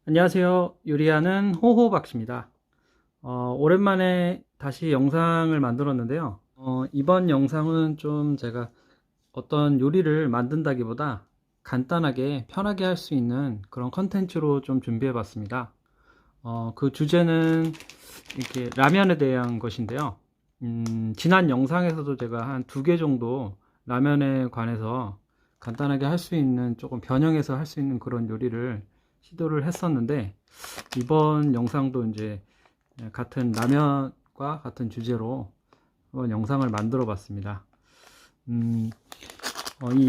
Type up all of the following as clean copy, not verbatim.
안녕하세요. 요리하는 호호박씨입니다. 오랜만에 다시 영상을 만들었는데요. 이번 영상은 좀 제가 어떤 요리를 만든다기보다 간단하게 편하게 할 수 있는 그런 컨텐츠로 좀 준비해 봤습니다. 그 주제는 이렇게 라면에 대한 것인데요. 지난 영상에서도 제가 한 2개 정도 라면에 관해서 간단하게 할 수 있는, 조금 변형해서 할 수 있는 그런 요리를 시도를 했었는데, 이번 영상도 이제 같은 라면과 같은 주제로 한번 영상을 만들어 봤습니다. 이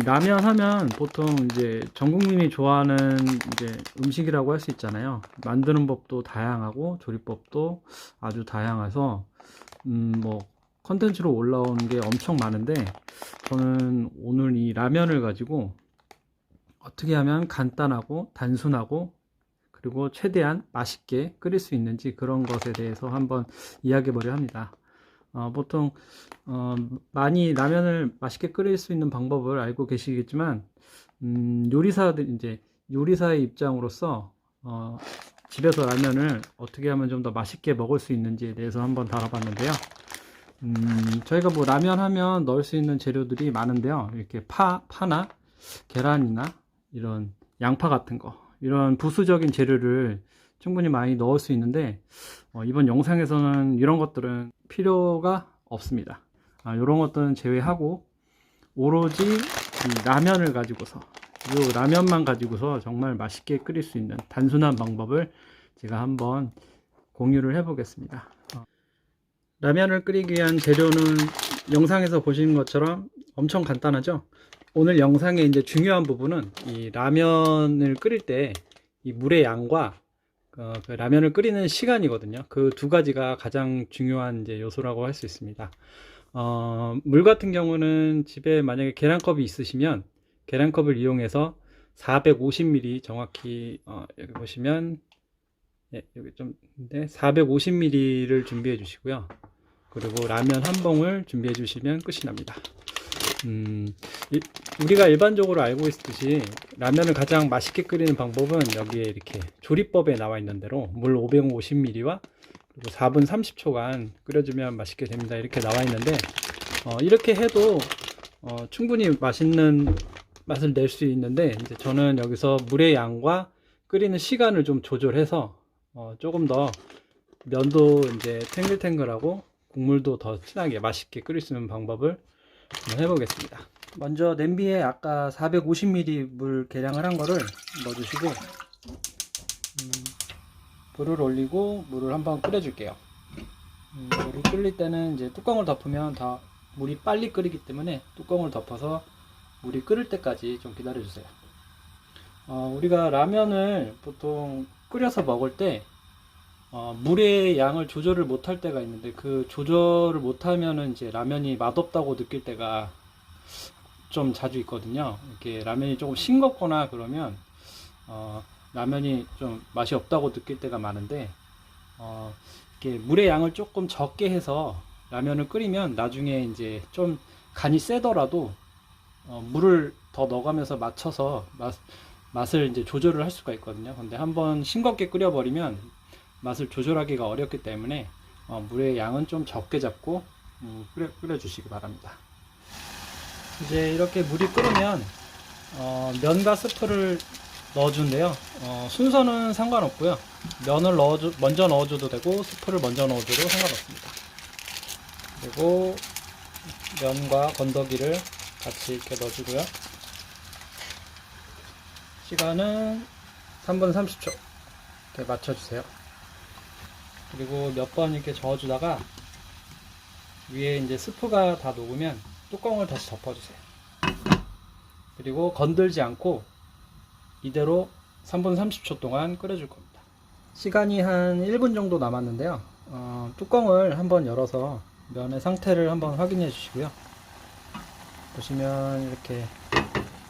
라면 하면 보통 이제 전 국민이 좋아하는 이제 음식이라고 할 수 있잖아요. 만드는 법도 다양하고 조리법도 아주 다양해서 뭐 컨텐츠로 올라온 게 엄청 많은데, 저는 오늘 이 라면을 가지고 어떻게 하면 간단하고 단순하고 그리고 최대한 맛있게 끓일 수 있는지, 그런 것에 대해서 한번 이야기해 보려 합니다. 보통 많이 라면을 맛있게 끓일 수 있는 방법을 알고 계시겠지만, 요리사의 입장으로서 집에서 라면을 어떻게 하면 좀 더 맛있게 먹을 수 있는지에 대해서 한번 다뤄봤는데요. 저희가 뭐 라면 하면 넣을 수 있는 재료들이 많은데요. 이렇게 파나 계란이나 이런 양파 같은 거, 이런 부수적인 재료를 충분히 많이 넣을 수 있는데, 이번 영상에서는 이런 것들은 필요가 없습니다. 이런 것들은 제외하고 오로지 이 라면을 가지고서, 이 라면만 가지고서 정말 맛있게 끓일 수 있는 단순한 방법을 제가 한번 공유를 해 보겠습니다. 라면을 끓이기 위한 재료는 영상에서 보시는 것처럼 엄청 간단하죠. 오늘 영상의 이제 중요한 부분은 이 라면을 끓일 때 이 물의 양과 그 라면을 끓이는 시간이거든요. 그 두 가지가 가장 중요한 이제 요소라고 할 수 있습니다. 물 같은 경우는 집에 만약에 계량컵이 있으시면 계량컵을 이용해서 450ml, 정확히 여기 보시면, 예, 여기 좀 450ml를 준비해 주시고요. 그리고 라면 한 봉을 준비해 주시면 끝이 납니다. 우리가 일반적으로 알고 있듯이 라면을 가장 맛있게 끓이는 방법은 여기에 이렇게 조리법에 나와 있는 대로 물 550ml와 그리고 4분 30초간 끓여주면 맛있게 됩니다, 이렇게 나와 있는데, 이렇게 해도 충분히 맛있는 맛을 낼 수 있는데, 이제 저는 여기서 물의 양과 끓이는 시간을 좀 조절해서 조금 더 면도 이제 탱글탱글하고 국물도 더 진하게 맛있게 끓일 수 있는 방법을 한번 해보겠습니다. 먼저 냄비에 아까 450ml 물 계량을 한 거를 넣어주시고, 불을 올리고 물을 한번 끓여줄게요. 물이 끓일 때는 이제 뚜껑을 덮으면 다 물이 빨리 끓이기 때문에 뚜껑을 덮어서 물이 끓을 때까지 좀 기다려주세요. 우리가 라면을 보통 끓여서 먹을 때 물의 양을 조절을 못할 때가 있는데, 그 조절을 못하면은 이제 라면이 맛없다고 느낄 때가 좀 자주 있거든요. 이렇게 라면이 조금 싱겁거나 그러면 라면이 좀 맛이 없다고 느낄 때가 많은데, 이렇게 물의 양을 조금 적게 해서 라면을 끓이면 나중에 이제 좀 간이 세더라도 물을 더 넣어가면서 맞춰서 맛을 이제 조절을 할 수가 있거든요. 근데 한번 싱겁게 끓여버리면 맛을 조절하기가 어렵기 때문에 물의 양은 좀 적게 잡고 끓여주시기 바랍니다. 이제 이렇게 물이 끓으면 면과 스프를 넣어준대요. 순서는 상관없고요. 면을 먼저 넣어줘도 되고 스프를 먼저 넣어줘도 상관없습니다. 그리고 면과 건더기를 같이 이렇게 넣어주고요. 시간은 3분 30초 이렇게 맞춰주세요. 그리고 몇 번 이렇게 저어주다가 위에 이제 스프가 다 녹으면 뚜껑을 다시 덮어주세요. 그리고 건들지 않고 이대로 3분 30초 동안 끓여줄 겁니다. 시간이 한 1분 정도 남았는데요. 뚜껑을 한번 열어서 면의 상태를 한번 확인해 주시고요. 보시면 이렇게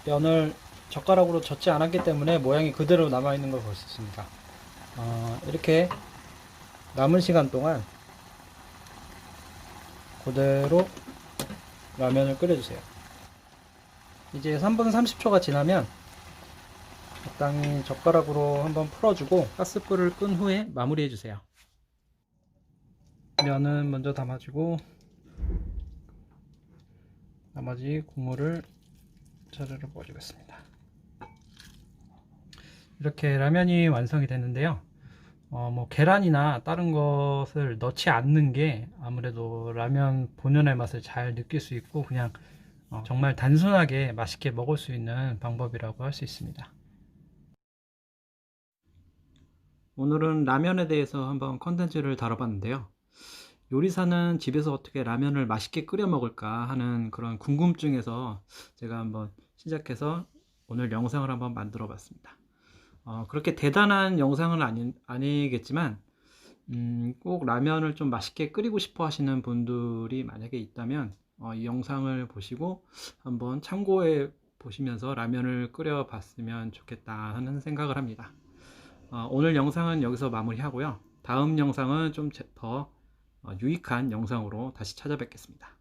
면을 젓가락으로 젓지 않았기 때문에 모양이 그대로 남아있는 걸 볼 수 있습니다. 이렇게 남은 시간 동안 그대로 라면을 끓여주세요. 이제 3분 30초가 지나면 적당히 젓가락으로 한번 풀어주고 가스불을 끈 후에 마무리해 주세요. 면은 먼저 담아주고 나머지 국물을 자르르 부어주겠습니다. 이렇게 라면이 완성이 됐는데요. 뭐 계란이나 다른 것을 넣지 않는 게 아무래도 라면 본연의 맛을 잘 느낄 수 있고 그냥 정말 단순하게 맛있게 먹을 수 있는 방법이라고 할 수 있습니다. 오늘은 라면에 대해서 한번 컨텐츠를 다뤄봤는데요. 요리사는 집에서 어떻게 라면을 맛있게 끓여 먹을까 하는 그런 궁금증에서 제가 한번 시작해서 오늘 영상을 한번 만들어 봤습니다. 그렇게 대단한 영상은 아니겠지만 꼭 라면을 좀 맛있게 끓이고 싶어 하시는 분들이 만약에 있다면 이 영상을 보시고 한번 참고해 보시면서 라면을 끓여 봤으면 좋겠다 하는 생각을 합니다. 오늘 영상은 여기서 마무리하고요. 다음 영상은 좀 더 유익한 영상으로 다시 찾아뵙겠습니다.